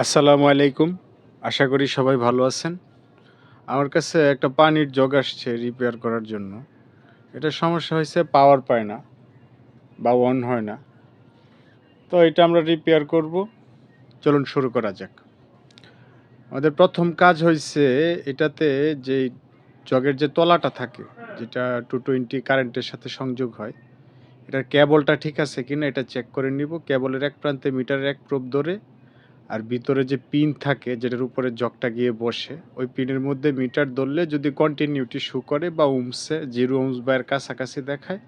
আসসালামু আলাইকুম। আশা করি সবাই ভালো আছেন। আমার কাছে একটা পানির জগ আসছে রিপেয়ার করার জন্য। এটার সমস্যা হইছে পাওয়ার পায় না বা অন হয় না। তো এটা আমরা রিপেয়ার করব। চলুন শুরু করা যাক। আমাদের প্রথম কাজ হইছে এটাতে যেই জগের যে তলাটা থাকে, যেটা 220 কারেন্টের সাথে সংযোগ হয়, এটার কেবলটা ঠিক আছে কিনা এটা চেক করে নিব। কেবলের এক প্রান্তে মিটারের এক প্রোব ধরে আর ভিতরে যে পিন থাকে যেটার উপরে জগটা গিয়ে বসে, ওই পিনের মধ্যে মিটার ধরলে যদি কন্টিনিউটি শো করে বা ওহমসে 0 ওহমস বা এর কাছাকাছি দেখায়,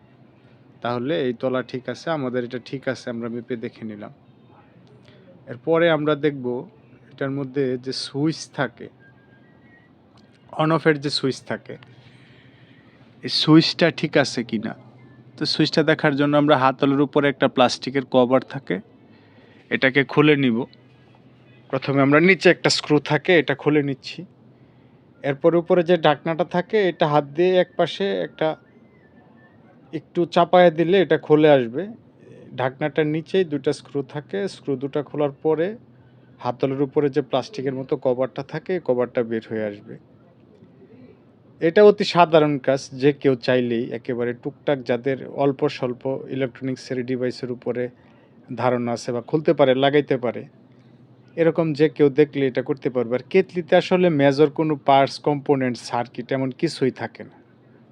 তাহলে এই তলা ঠিক আছে। আমাদের এটা ঠিক আছে, আমরা মেপে দেখে নিলাম। এরপরে আমরা দেখব এটার মধ্যে যে সুইচ থাকে, অন অফের যে সুইচ থাকে, এই সুইচটা ঠিক আছে কিনা। তো সুইচটা দেখার জন্য আমরা হাতলের উপরে একটা প্লাস্টিকের কভার থাকে, এটাকে খুলে নিব। প্রথমে আমরা নিচে একটা স্ক্রু থাকে, এটা খুলে নিচ্ছি। এরপর উপরে যে ঢাকনাটা থাকে এটা হাত দিয়ে এক পাশে একটু চাপায় দিলে এটা খুলে আসবে। ঢাকনাটার নিচেই দুটা স্ক্রু থাকে, স্ক্রু দুটা খোলার পরে হাতলের উপরে যে প্লাস্টিকের মতো কভারটা থাকে কভারটা বের হয়ে আসবে। এটা অতি সাধারণ কাজ, যে কেউ চাইলেই একেবারে টুকটাক যাদের অল্প স্বল্প ইলেকট্রনিক্সের ডিভাইসের উপরে ধারণা আছে বা খুলতে পারে, লাগাইতে পারে, এরকম যে কেউ দেখলে এটা করতে পারবে। আর কেতলিতে আসলে মেজর কোনো পার্টস, কম্পোনেন্ট, সার্কিট এমন কিছুই থাকে না।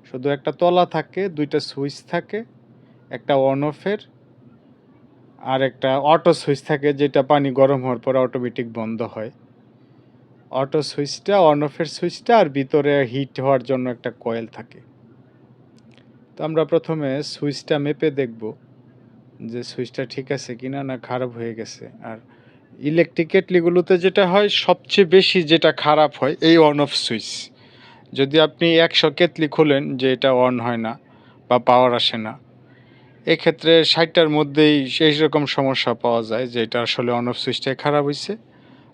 শুধু একটা তলা থাকে, দুইটা সুইচ থাকে, একটা অন অফের আর একটা অটো সুইচ থাকে যেটা পানি গরম হওয়ার পর অটোমেটিক বন্ধ হয়। অটো সুইচটা, অন অফের সুইচটা, আর ভিতরে হিট হওয়ার জন্য একটা কয়েল থাকে। তো আমরা প্রথমে সুইচটা মেপে দেখব যে সুইচটা ঠিক আছে কিনা, না খারাপ হয়ে গেছে। আর ইলেকট্রিক কেটলিগুলোতে যেটা হয় সবচেয়ে বেশি যেটা খারাপ হয় এই অন অফ সুইচ। যদি আপনি 100 কেটলি খোলেন যে এটা অন হয় না বা পাওয়ার আসে না, এক্ষেত্রে 60টার মধ্যেই সেই রকম সমস্যা পাওয়া যায় যে এটা আসলে অন অফ সুইচটাই খারাপ হয়েছে।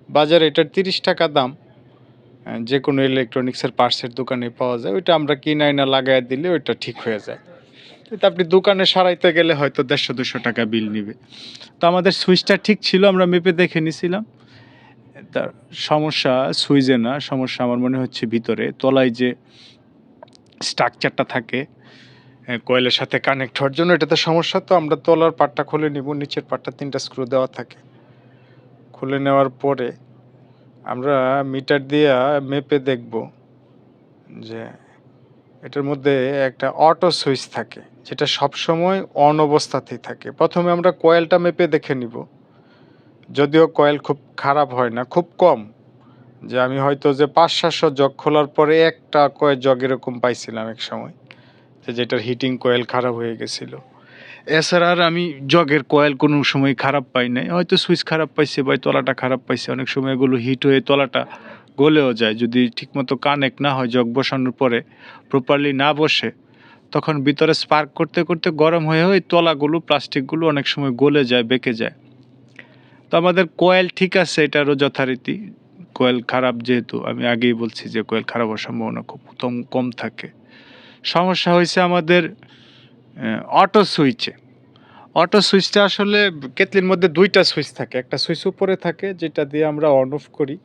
বাজারে এটার 30 টাকা দাম, যে কোনো ইলেকট্রনিক্সের পার্টসের দোকানে পাওয়া যায়। ওইটা আমরা কিনে আইনা লাগাই দিলে ওইটা ঠিক হয়ে যায়। কিন্তু আপনি দোকানে সারাইতে গেলে হয়তো 150-200 টাকা বিল নিবে। তো আমাদের সুইচটা ঠিক ছিল, আমরা মেপে দেখে নিছিলাম। তার সমস্যা সুইচে না, সমস্যা আমার মনে হচ্ছে ভিতরে তলায় যে স্ট্রাকচারটা থাকে কয়েলের সাথে কানেক্ট হওয়ার জন্য, এটাতে সমস্যা। তো আমরা তলার পাটটা খুলে নিব, নিচের পাটটা 3টা স্ক্রু দেওয়া থাকে। খুলে নেওয়ার পরে আমরা মিটার দিয়ে মেপে দেখব যে এটার মধ্যে একটা অটো সুইচ থাকে যেটা সবসময় অন অবস্থাতেই থাকে। প্রথমে আমরা কয়েলটা মেপে দেখে নিব। যদিও কয়েল খুব খারাপ হয় না, খুব কম, যে আমি হয়তো যে 500-700 জগ খোলার পরে একটা জগ এরকম পাইছিলাম এক সময়, যেটার হিটিং কয়েল খারাপ হয়ে গেছিল। এছাড়া আর আমি জগের কয়েল কোনো সময় খারাপ পাই নাই। হয়তো সুইচ খারাপ পাইছে বা তলাটা খারাপ পাইছে। অনেক সময় এগুলো হিট হয়ে তলাটা গলেও যায় যদি ঠিকমতো কানেক্ট না হয়। জগ বসানোর পরে প্রপারলি না বসে, তখন ভিতরে স্পার্ক করতে করতে গরম হয়ে ওই তলাগুলো, প্লাস্টিকগুলো অনেক সময় গলে যায়, বেঁকে যায়। তো আমাদের কয়েল ঠিক আছে, এটারও যথারীতি। কয়েল খারাপ যেহেতু, আমি আগেই বলছি যে কয়েল খারাপ হওয়ার সম্ভাবনা খুব কম থাকে। সমস্যা হয়েছে আমাদের অটো সুইচে। অটো সুইচটা আসলে কেতলির মধ্যে 2টা সুইচ থাকে। একটা সুইচ উপরে থাকে যেটা দিয়ে আমরা অন অফ করি,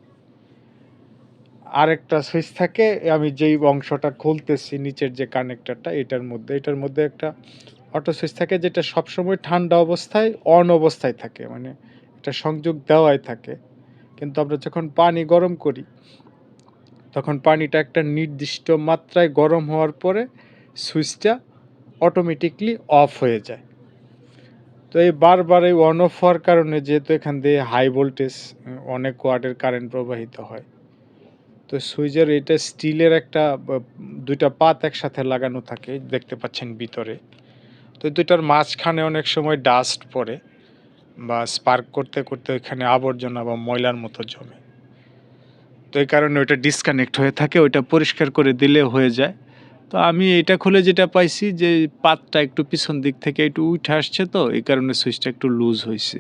আর একটা সুইচ থাকে আমি যেই অংশটা খুলতেছি নিচের যে কানেক্টরটা, এটার মধ্যে একটা অটো সুইচ থাকে যেটা সবসময় ঠান্ডা অবস্থায় অন অবস্থায় থাকে, মানে এটা সংযোগ দেওয়াই থাকে। কিন্তু আমরা যখন পানি গরম করি তখন পানিটা একটা নির্দিষ্ট মাত্রায় গরম হওয়ার পরে সুইচটা অটোমেটিকলি অফ হয়ে যায়। তো এই বারবার এই অন অফ হওয়ার কারণে, যেহেতু এখান দিয়ে হাই ভোল্টেজ অনেক ওয়াটের কারেন্ট প্রবাহিত হয়, তো সুইচের এটা স্টিলের একটা 2টা পাত একসাথে লাগানো থাকে, দেখতে পাচ্ছেন ভিতরে। তো দুইটার মাঝখানে অনেক সময় ডাস্ট পড়ে বা স্পার্ক করতে করতে ওইখানে আবর্জনা বা ময়লার মতো জমে। তো এই কারণে ওইটা ডিসকানেক্ট হয়ে থাকে, ওইটা পরিষ্কার করে দিলে হয়ে যায়। তো আমি এটা খুলে যেটা পাইছি যে পাতটা একটু পিছন দিক থেকে একটু উঠে আসছে, তো এই কারণে সুইচটা একটু লুজ হয়েছে।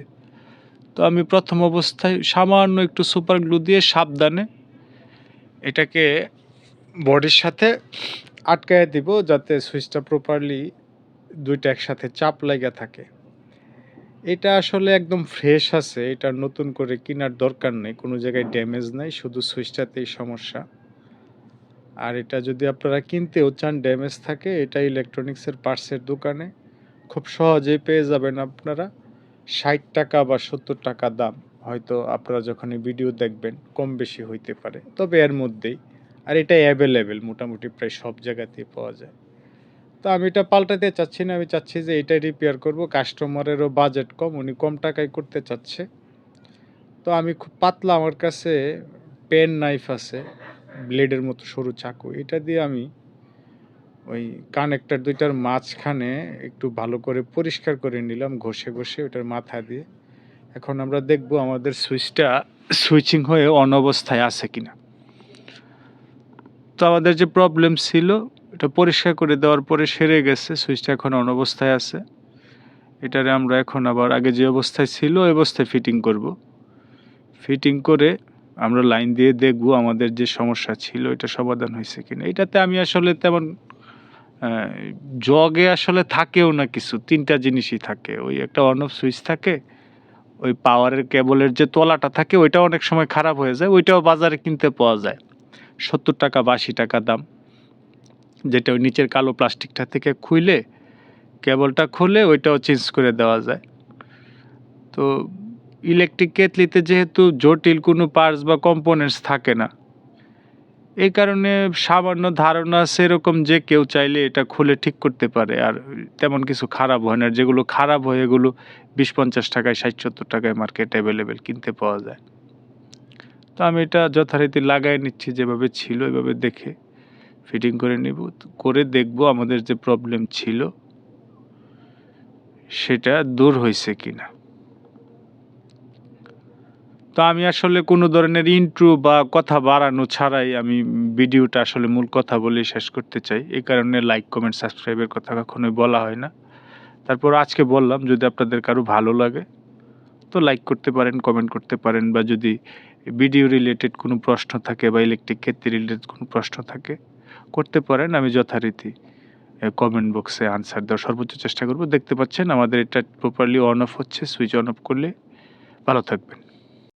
তো আমি প্রথম অবস্থায় সামান্য একটু সুপার গ্লু দিয়ে সাবধানে এটাকে বডির সাথে আটকায় দিব, যাতে সুইচটা প্রপারলি দুইটা একসাথে চাপ লেগে থাকে। এটা আসলে একদম ফ্রেশ আছে। এটা নতুন করে কিনার দরকার নেই। কোনো জায়গায় ড্যামেজ নাই। শুধু সুইচটাতেই সমস্যা। আর এটা যদি আপনারা কিনতেও চান ড্যামেজ থাকে, এটা ইলেকট্রনিক্সের পার্টসের দোকানে খুব সহজেই পেয়ে যাবেন আপনারা। ৳৬০ বা ৳৭০ দাম। হয়তো আপনারা যখন এই ভিডিও দেখবেন কম বেশি হইতে পারে। তবে এর মধ্যেই। আর এটা এভেইলেবল মোটামুটি প্রায় সব জায়গাতেই পাওয়া যায়। তো আমি এটা পাল্টাতে চাচ্ছি না। আমি চাচ্ছি যে এটাই রিপেয়ার করব। কাস্টমারেরও বাজেট কম। উনি কম টাকায় করতে চাচ্ছে। তো আমি খুব পাতলা আমার কাছে পেন নাইফ আছে। ব্লেডের মতো সরু চাকু। এটা দিয়ে আমি ওই কানেক্টর ২ টার মাঝখানে একটু ভালো করে পরিষ্কার করে নিলাম ঘষে ওটার মাথা দিয়ে। এখন আমরা দেখব আমাদের সুইচটা সুইচিং হয়ে অন অবস্থায় আছে কিনা। তো আমাদের যে প্রবলেম ছিল এটা পরিষ্কার করে দেওয়ার পরে সেরে গেছে। সুইচটা এখন অন অবস্থায় আছে। এটারে আমরা এখন আবার আগে যে অবস্থায় ছিল ওই অবস্থায় ফিটিং করব। ফিটিং করে আমরা লাইন দিয়ে দেখব আমাদের যে সমস্যা ছিল এটা সমাধান হয়েছে কিনা। এটাতে আমি আসলে তেমন জগে আসলে থাকেও না কিছু। ৩ টা জিনিসই থাকে। ওই একটা অন অফ সুইচ থাকে। ওই পাওয়ারের কেবলের যে তলাটা থাকে ওইটাও অনেক সময় খারাপ হয়ে যায়। ওইটাও বাজারে কিনতে পাওয়া যায়। ৳৭০ বা ৳৮০ দাম। যেটা ওই নিচের কালো প্লাস্টিকটা থেকে খুইলে কেবলটা খুলে ওইটাও চেঞ্জ করে দেওয়া যায়। তো ইলেকট্রিক কেটলিতে যেহেতু জটিল কোনো পার্টস বা কম্পোনেন্টস থাকে না, এই কারণে সামান্য ধারণা আছে এরকম যে কেউ চাইলে এটা খুলে ঠিক করতে পারে। আর তেমন কিছু খারাপ হয় না। আর যেগুলো খারাপ হয় এগুলো ৳২০-৫০ ৳৬০-৭০ মার্কেট এভেইলেবল কিনতে পাওয়া যায়। তো আমি এটা যথারীতি লাগায় নিচ্ছি যেভাবে ছিল এভাবে দেখে ফিটিং করে নিব। করে দেখব আমাদের যে প্রবলেম ছিল সেটা দূর হইছে কিনা। তো আমি আসলে কোনো ধরনের ইন্ট্রো বা কথা বাড়ানো ছাড়াই আমি ভিডিওটা আসলে মূল কথা বলেই শেষ করতে চাই। এই কারণে লাইক, কমেন্ট, সাবস্ক্রাইবের কথা কখনোই বলা হয় না। তারপর আজকে বললাম যদি আপনাদের কারো ভালো লাগে তো লাইক করতে পারেন, কমেন্ট করতে পারেন বা যদি ভিডিও রিলেটেড কোনো প্রশ্ন থাকে বা ইলেকট্রিক ক্ষেত্রে রিলেটেড কোনো প্রশ্ন থাকে করতে পারেন। আমি যথারীতি কমেন্ট বক্সে আনসার দেওয়ার সর্বোচ্চ চেষ্টা করব। দেখতে পাচ্ছেন আমাদের এটা প্রপারলি অন অফ হচ্ছে। সুইচ অন অফ করলে ভালো থাকবেন।